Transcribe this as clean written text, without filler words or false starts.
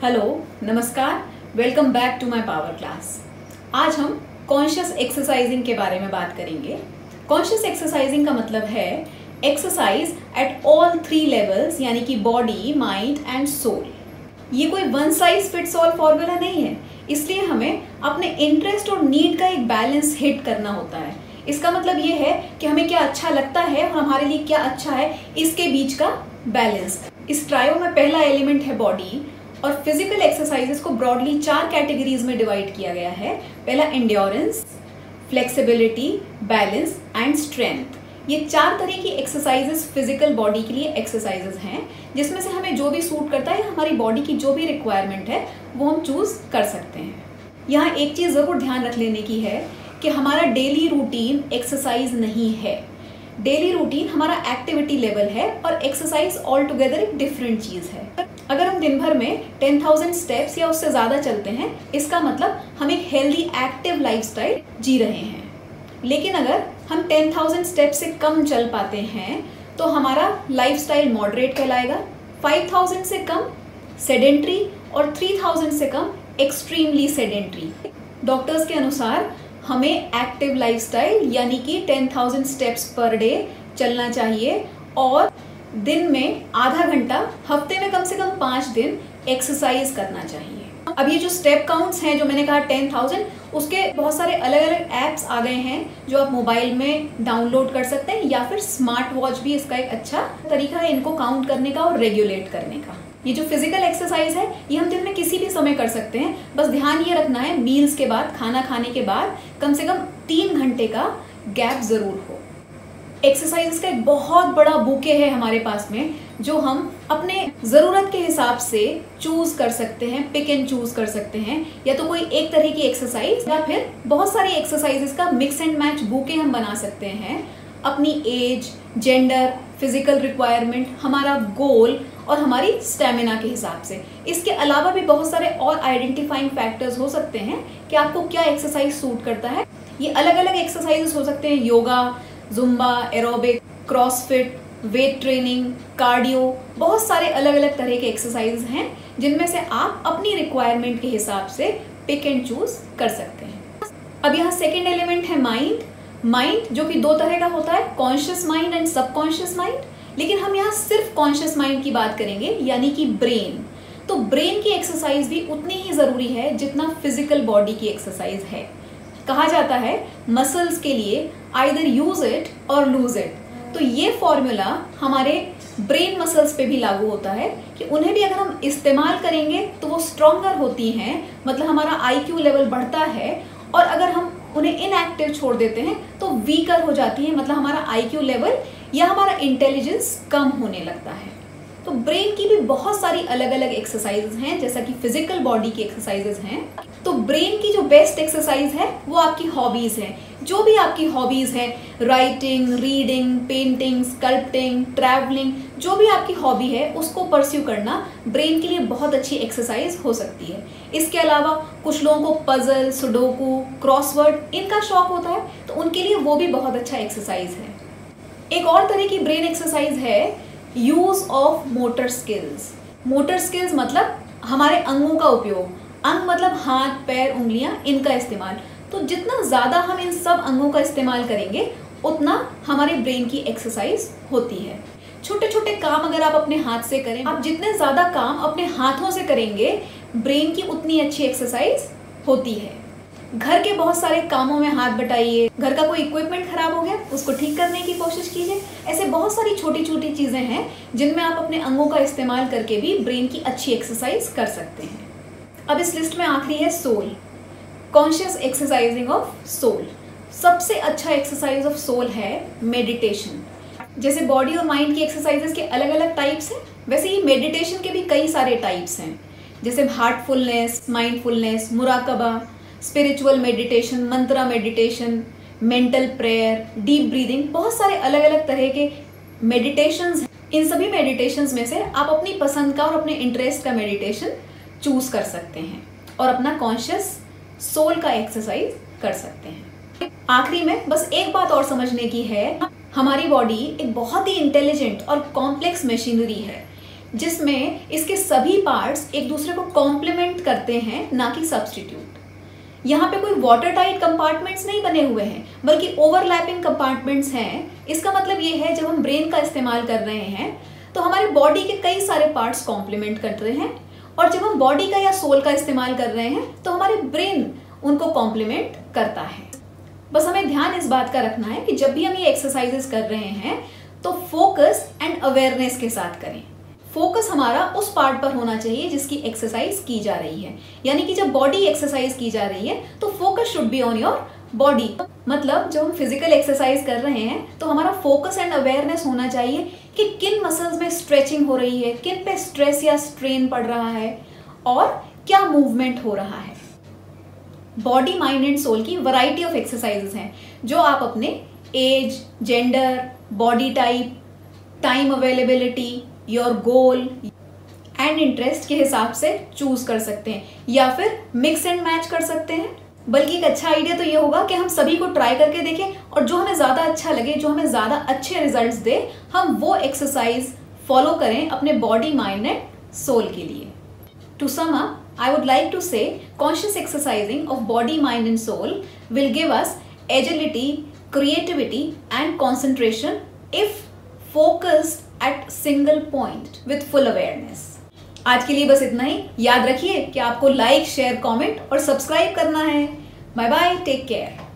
Hello, नमस्कार, welcome back to my power class. आज हम कॉन्शियस एक्सरसाइजिंग के बारे में बात करेंगे। कॉन्शियस एक्सरसाइजिंग का मतलब है एक्सरसाइज एट ऑल 3 लेवल्स, यानी कि बॉडी, माइंड एंड सोल। ये कोई one size fits all formula नहीं है, इसलिए हमें अपने इंटरेस्ट और नीड का एक बैलेंस हिट करना होता है। इसका मतलब ये है कि हमें क्या अच्छा लगता है और हमारे लिए क्या अच्छा है, इसके बीच का बैलेंस। इस ट्रायो में पहला एलिमेंट है बॉडी, और फिजिकल एक्सरसाइजेस को ब्रॉडली 4 कैटेगरीज में डिवाइड किया गया है। पहला endurance, flexibility, balance and strength. ये 4 तरह की एक्सरसाइजेस फिजिकल बॉडी के लिए एक्सरसाइजेस हैं, जिसमें से हमें जो भी सूट करता है, हमारी बॉडी की जो भी रिक्वायरमेंट है वो हम चूज कर सकते हैं। यहाँ एक चीज़ ज़रूर ध्यान रख लेने की है कि हमारा डेली रूटीन एक्सरसाइज नहीं है। डेली रूटीन हमारा एक्टिविटी लेवल है और एक्सरसाइज ऑल टुगेदर एक डिफरेंट चीज़ है। अगर हम दिन भर में 10,000 स्टेप्स या उससे ज़्यादा चलते हैं, इसका मतलब हम एक हेल्दी एक्टिव लाइफस्टाइल जी रहे हैं। लेकिन अगर हम 10,000 स्टेप्स से कम चल पाते हैं तो हमारा लाइफस्टाइल मॉडरेट कहलाएगा। 5,000 से कम सेडेंट्री और 3,000 से कम एक्सट्रीमली सेडेंट्री। डॉक्टर्स के अनुसार हमें एक्टिव लाइफस्टाइल यानी कि 10,000 स्टेप्स पर डे चलना चाहिए और दिन में आधा घंटा, हफ्ते में कम से कम 5 दिन एक्सरसाइज करना चाहिए। अब ये जो स्टेप काउंट्स हैं, जो मैंने कहा 10,000, उसके बहुत सारे अलग अलग ऐप्स आ गए हैं जो आप मोबाइल में डाउनलोड कर सकते हैं, या फिर स्मार्ट वॉच भी इसका एक अच्छा तरीका है इनको काउंट करने का और रेगुलेट करने का। ये जो फिजिकल एक्सरसाइज है ये हम दिन में किसी भी समय कर सकते हैं। बस ध्यान ये रखना है मील्स के बाद, खाना खाने के बाद कम से कम 3 घंटे का गैप जरूर हो। एक्सरसाइज का एक बहुत बड़ा बुके है हमारे पास में, जो हम अपने ज़रूरत के हिसाब से चूज़ कर सकते हैं, पिक एंड चूज़ कर सकते हैं। या तो कोई एक तरह की एक्सरसाइज या फिर बहुत सारी एक्सरसाइजेस का मिक्स एंड मैच बुके हम बना सकते हैं अपनी एज, जेंडर, फिजिकल रिक्वायरमेंट, हमारा गोल और हमारी स्टेमिना के हिसाब से। इसके अलावा भी बहुत सारे और आइडेंटिफाइंग फैक्टर्स हो सकते हैं कि आपको क्या एक्सरसाइज सूट करता है। ये अलग अलग एक्सरसाइजेस हो सकते हैं, yoga, Zumba, aerobic, CrossFit, weight training, cardio, बहुत सारे अलग अलग तरह के एक्सरसाइज हैं जिनमें से आप अपनी रिक्वायरमेंट के हिसाब से पिक एंड चूज कर सकते हैं। अब यहाँ सेकेंड एलिमेंट है माइंड। माइंड जो कि 2 तरह का होता है, conscious mind and subconscious mind. लेकिन हम यहाँ सिर्फ कॉन्शियस माइंड की बात करेंगे, यानी कि ब्रेन। तो ब्रेन की एक्सरसाइज भी उतनी ही ज़रूरी है जितना फिजिकल बॉडी की एक्सरसाइज है। कहा जाता है मसल्स के लिए आइदर यूज इट और लूज इट। तो ये फॉर्मूला हमारे ब्रेन मसल्स पे भी लागू होता है कि उन्हें भी अगर हम इस्तेमाल करेंगे तो वो स्ट्रॉन्गर होती हैं, मतलब हमारा आईक्यू लेवल बढ़ता है। और अगर हम उन्हें इनएक्टिव छोड़ देते हैं तो वीकर हो जाती है, मतलब हमारा आईक्यू लेवल या हमारा इंटेलिजेंस कम होने लगता है। तो ब्रेन की भी बहुत सारी अलग अलग एक्सरसाइजेज हैं, जैसा कि फिजिकल बॉडी की एक्सरसाइजेज हैं। तो ब्रेन की जो बेस्ट एक्सरसाइज है वो आपकी हॉबीज हैं। जो भी आपकी हॉबीज हैं, writing, reading, painting, sculpting, travelling, जो भी आपकी हॉबी है उसको परस्यू करना ब्रेन के लिए बहुत अच्छी एक्सरसाइज हो सकती है। इसके अलावा कुछ लोगों को पजल, सुडोकू, क्रॉसवर्ड इनका शौक होता है, तो उनके लिए वो भी बहुत अच्छा एक्सरसाइज है। एक और तरह की ब्रेन एक्सरसाइज है use of motor skills. Motor skills मतलब हमारे अंगों का उपयोग। अंग मतलब हाथ, पैर, उंगलियां, इनका इस्तेमाल। तो जितना ज़्यादा हम इन सब अंगों का इस्तेमाल करेंगे उतना हमारे ब्रेन की एक्सरसाइज होती है। छोटे छोटे काम अगर आप अपने हाथ से करें, आप जितने ज़्यादा काम अपने हाथों से करेंगे ब्रेन की उतनी अच्छी एक्सरसाइज होती है। घर के बहुत सारे कामों में हाथ बटाइए। घर का कोई इक्विपमेंट खराब हो गया, उसको ठीक करने की कोशिश कीजिए। ऐसे बहुत सारी छोटी छोटी चीज़ें हैं जिनमें आप अपने अंगों का इस्तेमाल करके भी ब्रेन की अच्छी एक्सरसाइज कर सकते हैं। अब इस लिस्ट में आखिरी है soul, conscious exercising of soul. सबसे अच्छा एक्सरसाइज ऑफ सोल है मेडिटेशन। जैसे बॉडी और माइंड की एक्सरसाइजेस के अलग अलग टाइप्स हैं, वैसे ही मेडिटेशन के भी कई सारे टाइप्स हैं, जैसे हार्टफुलनेस, माइंडफुलनेस, मुराकबा, spiritual meditation, mantra meditation, mental prayer, deep breathing. बहुत सारे अलग अलग तरह के मेडिटेशंस हैं। इन सभी मेडिटेशंस में से आप अपनी पसंद का और अपने इंटरेस्ट का मेडिटेशन चूज कर सकते हैं और अपना कॉन्शियस सोल का एक्सरसाइज कर सकते हैं। आखिरी में बस एक बात और समझने की है, हमारी बॉडी एक बहुत ही इंटेलिजेंट और कॉम्प्लेक्स मशीनरी है। जिसमें इसके सभी पार्ट्स एक दूसरे को कॉम्प्लीमेंट करते हैं, ना कि सब्स्टिट्यूट। यहाँ पे कोई वाटर टाइट कंपार्टमेंट्स नहीं बने हुए हैं, बल्कि ओवरलैपिंग कंपार्टमेंट्स हैं। इसका मतलब ये है जब हम ब्रेन का इस्तेमाल कर रहे हैं तो हमारे बॉडी के कई सारे पार्ट्स कॉम्प्लीमेंट कर रहे हैं, और जब हम बॉडी का या सोल का इस्तेमाल कर रहे हैं तो हमारे ब्रेन उनको कॉम्प्लीमेंट करता है। बस हमें ध्यान इस बात का रखना है कि जब भी हम ये एक्सरसाइजेस कर रहे हैं तो फोकस एंड अवेयरनेस के साथ करें। फोकस हमारा उस पार्ट पर होना चाहिए जिसकी एक्सरसाइज की जा रही है, यानी कि जब बॉडी एक्सरसाइज की जा रही है तो focus should be on your body. मतलब जब हम फिजिकल एक्सरसाइज कर रहे हैं तो हमारा फोकस एंड अवेयरनेस होना चाहिए कि किन मसल्स में स्ट्रेचिंग हो रही है, किन पे स्ट्रेस या स्ट्रेन पड़ रहा है, और क्या मूवमेंट हो रहा है। बॉडी, माइंड एंड सोल की वैरायटी ऑफ एक्सरसाइजेस हैं जो आप अपने age, gender, body type, time availability, your goal and interest के हिसाब से चूज कर सकते हैं, या फिर मिक्स एंड मैच कर सकते हैं। बल्कि एक अच्छा आइडिया तो ये होगा कि हम सभी को ट्राई करके देखें, और जो हमें ज़्यादा अच्छा लगे, जो हमें ज़्यादा अच्छे रिजल्ट्स दे, हम वो एक्सरसाइज फॉलो करें अपने बॉडी, माइंड एंड सोल के लिए। To sum up, I would like to say conscious exercising of body, mind and soul will give us agility, creativity and concentration if focused at single point with full awareness. आज के लिए बस इतना ही। याद रखिए कि आपको लाइक, शेयर, कमेंट और सब्सक्राइब करना है। Bye bye, take care.